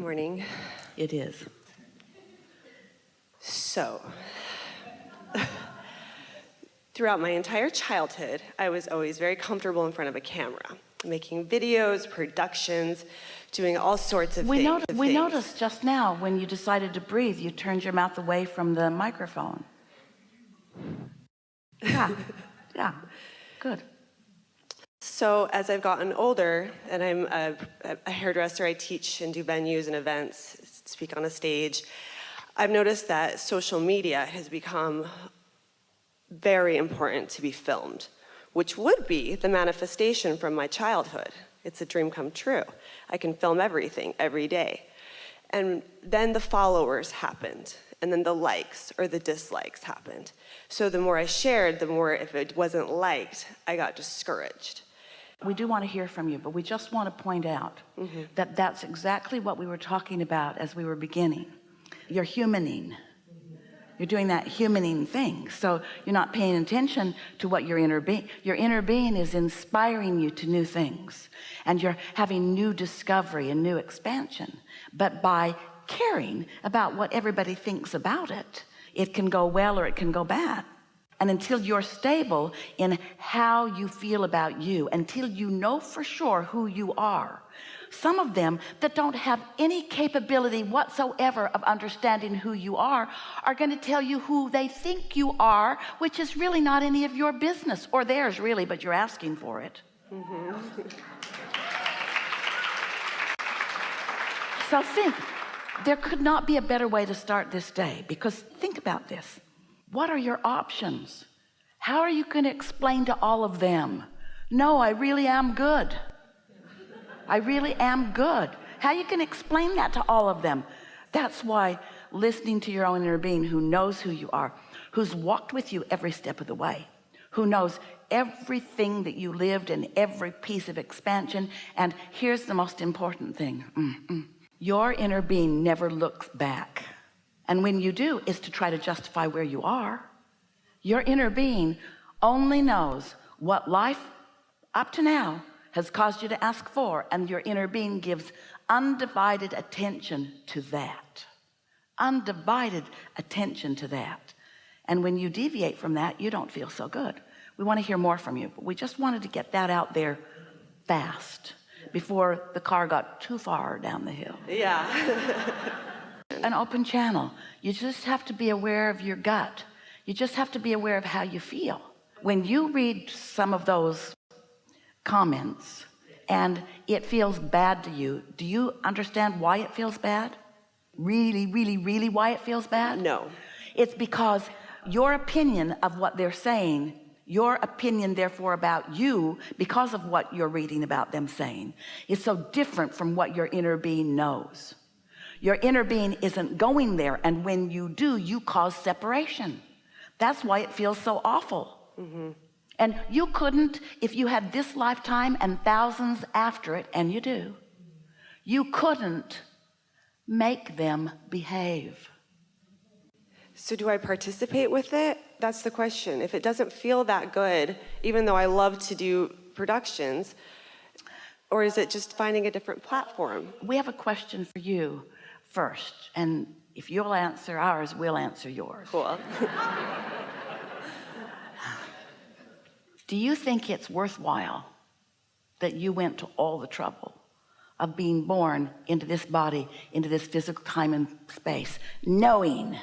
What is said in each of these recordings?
morning. It is. So, throughout my entire childhood, I was always very comfortable in front of a camera, making videos, productions, doing all sorts of things. We noticed just now when you decided to breathe, you turned your mouth away from the microphone. Yeah, good. So as I've gotten older, and I'm a hairdresser, I teach and do venues and events, speak on a stage, I've noticed that social media has become very important to be filmed, which would be the manifestation from my childhood. It's a dream come true. I can film everything every day. And then the followers happened, and then the likes or the dislikes happened. So the more I shared, the more, if it wasn't liked, I got discouraged. We do want to hear from you, but we just want to point out that that's exactly what we were talking about as we were beginning. You're humaning. You're doing that humaning thing. So you're not paying attention to what your inner being is inspiring you to new things. And you're having new discovery and new expansion. But by caring about what everybody thinks about it, it can go well or it can go bad. And until you're stable in how you feel about you, until you know for sure who you are, some of them that don't have any capability whatsoever of understanding who you are going to tell you who they think you are, which is really not any of your business, or theirs really, but you're asking for it. So think, there could not be a better way to start this day, because think about this. What are your options? How are you going to explain to all of them, no, I really am good. I really am good. How are you going to explain that to all of them? That's why listening to your own inner being, who knows who you are, who's walked with you every step of the way, who knows everything that you lived and every piece of expansion. And here's the most important thing. Your inner being never looks back. And when you do, is to try to justify where you are. Your inner being only knows what life up to now has caused you to ask for, and your inner being gives undivided attention to that. Undivided attention to that. And when you deviate from that, you don't feel so good. We want to hear more from you, but we just wanted to get that out there fast before the car got too far down the hill. Yeah. An open channel. You just have to be aware of your gut. You just have to be aware of how you feel. When you read some of those comments and it feels bad to you, do you understand why it feels bad? Really, really, really why it feels bad? No. It's because your opinion of what they're saying, your opinion therefore about you, because of what you're reading about them saying, is so different from what your inner being knows. Your inner being isn't going there, and when you do, you cause separation. That's why it feels so awful. And you couldn't, if you had this lifetime and thousands after it, and you do, you couldn't make them behave. So do I participate with it? That's the question. If it doesn't feel that good, even though I love to do productions, or is it just finding a different platform? We have a question for you first, and if you'll answer ours, we'll answer yours. Cool. Do you think it's worthwhile that you went to all the trouble of being born into this body, into this physical time and space, knowing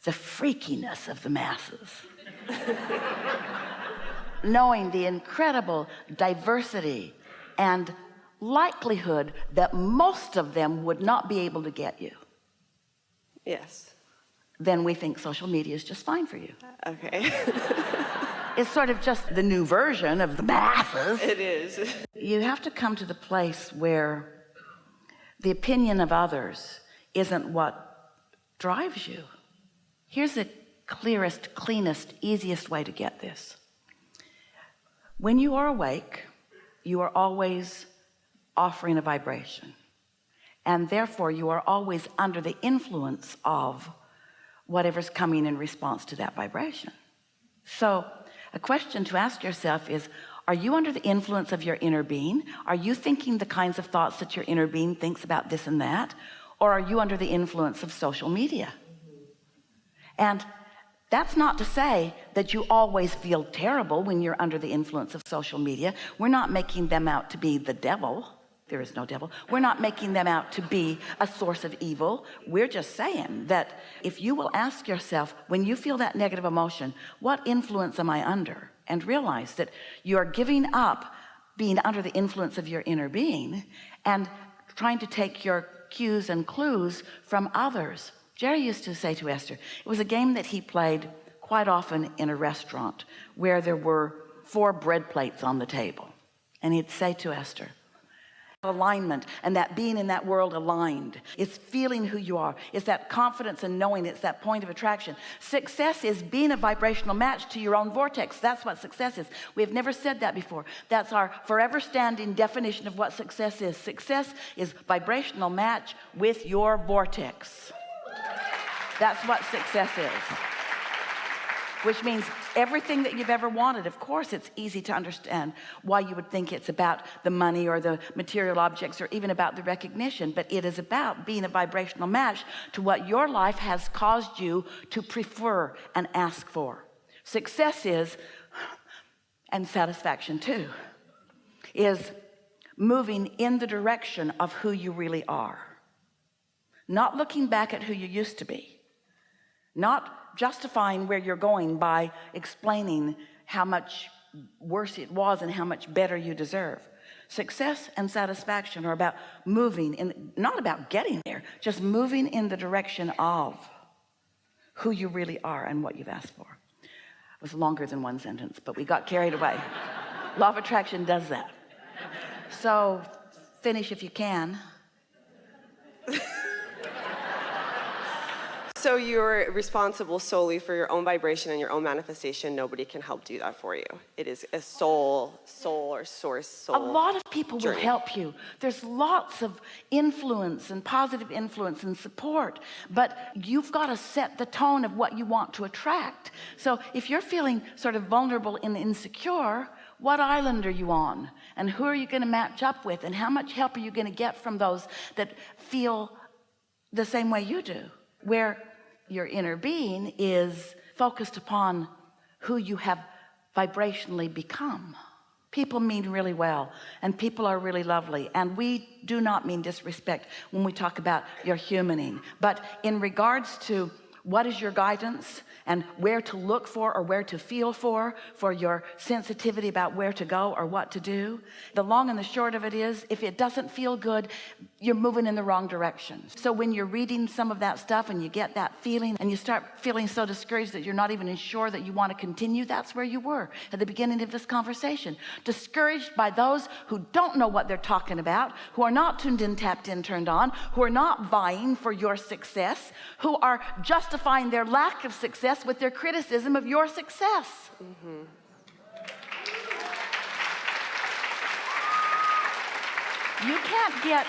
the freakiness of the masses, knowing the incredible diversity and likelihood that most of them would not be able to get you? Yes. Then we think social media is just fine for you. Okay. It's sort of just the new version of the masses. It is. You have to come to the place where the opinion of others isn't what drives you. Here's the clearest, cleanest, easiest way to get this. When you are awake, you are always offering a vibration. And therefore, you are always under the influence of whatever's coming in response to that vibration. So a question to ask yourself is, Are you under the influence of your inner being? Are you thinking the kinds of thoughts that your inner being thinks about this and that? Or are you under the influence of social media? And that's not to say that you always feel terrible when you're under the influence of social media. We're not making them out to be the devil. There is no devil. We're not making them out to be a source of evil. We're just saying that if you will ask yourself, when you feel that negative emotion, what influence am I under? And realize that you're giving up being under the influence of your inner being and trying to take your cues and clues from others. Jerry used to say to Esther, it was a game that he played quite often in a restaurant where there were 4 bread plates on the table. And he'd say to Esther, alignment, and that being in that world aligned, it's feeling who you are, it's that confidence and knowing, it's that point of attraction. Success is being a vibrational match to your own vortex. That's what success is. We have never said that before. That's our forever standing definition of what success is. Success is vibrational match with your vortex. That's what success is. Which means everything that you've ever wanted. Of course, it's easy to understand why you would think it's about the money or the material objects or even about the recognition, but it is about being a vibrational match to what your life has caused you to prefer and ask for. Success is, and satisfaction too, is moving in the direction of who you really are. Not looking back at who you used to be. Not justifying where you're going by explaining how much worse it was and how much better you deserve. Success and satisfaction are about moving in, not about getting there, just moving in the direction of who you really are and what you've asked for. It was longer than one sentence, but we got carried away. Law of attraction does that. So finish if you can. So you're responsible solely for your own vibration and your own manifestation. Nobody can help do that for you. It is a soul or source. A lot of people journey. will help you. There's lots of influence and positive influence and support, but you've got to set the tone of what you want to attract. So if you're feeling sort of vulnerable and insecure, what island are you on? And who are you going to match up with? And how much help are you going to get from those that feel the same way you do? Where your inner being is focused upon who you have vibrationally become. People mean really well, and people are really lovely, and we do not mean disrespect when we talk about your humaning, but in regards to what is your guidance and where to look for or where to feel for your sensitivity about where to go or what to do, the long and the short of it is, if it doesn't feel good, you're moving in the wrong direction. So when you're reading some of that stuff and you get that feeling and you start feeling so discouraged that you're not even sure that you want to continue, that's where you were at the beginning of this conversation. Discouraged by those who don't know what they're talking about, who are not tuned in, tapped in, turned on, who are not vying for your success, who are justifying their lack of success with their criticism of your success. Mm-hmm. You can't get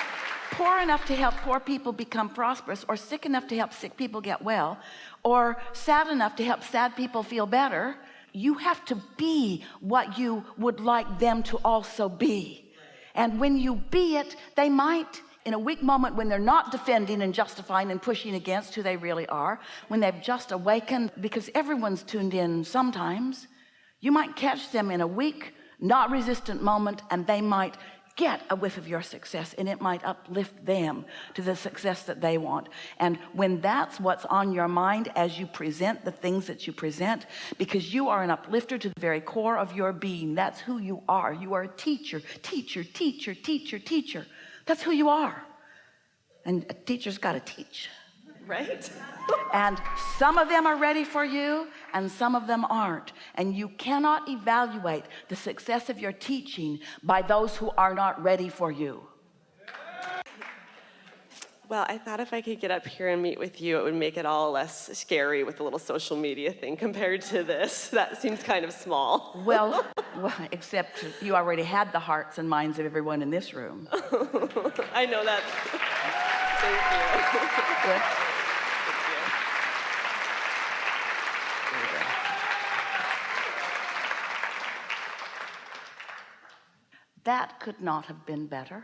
poor enough to help poor people become prosperous, or sick enough to help sick people get well, or sad enough to help sad people feel better. You have to be what you would like them to also be. And when you be it, they might, in a weak moment when they're not defending and justifying and pushing against who they really are, when they've just awakened, because everyone's tuned in sometimes, you might catch them in a weak, not resistant moment, and they might get a whiff of your success, and it might uplift them to the success that they want. And when that's what's on your mind as you present the things that you present, because you are an uplifter to the very core of your being, that's who you are. You are a teacher, teacher, teacher, teacher, teacher. That's who you are. And a teacher's got to teach. Right? And some of them are ready for you and some of them aren't. And you cannot evaluate the success of your teaching by those who are not ready for you. Well, I thought if I could get up here and meet with you, it would make it all less scary with the little social media thing compared to this. That seems kind of small. Well, except you already had the hearts and minds of everyone in this room. I know that. Thank you. Good. That could not have been better.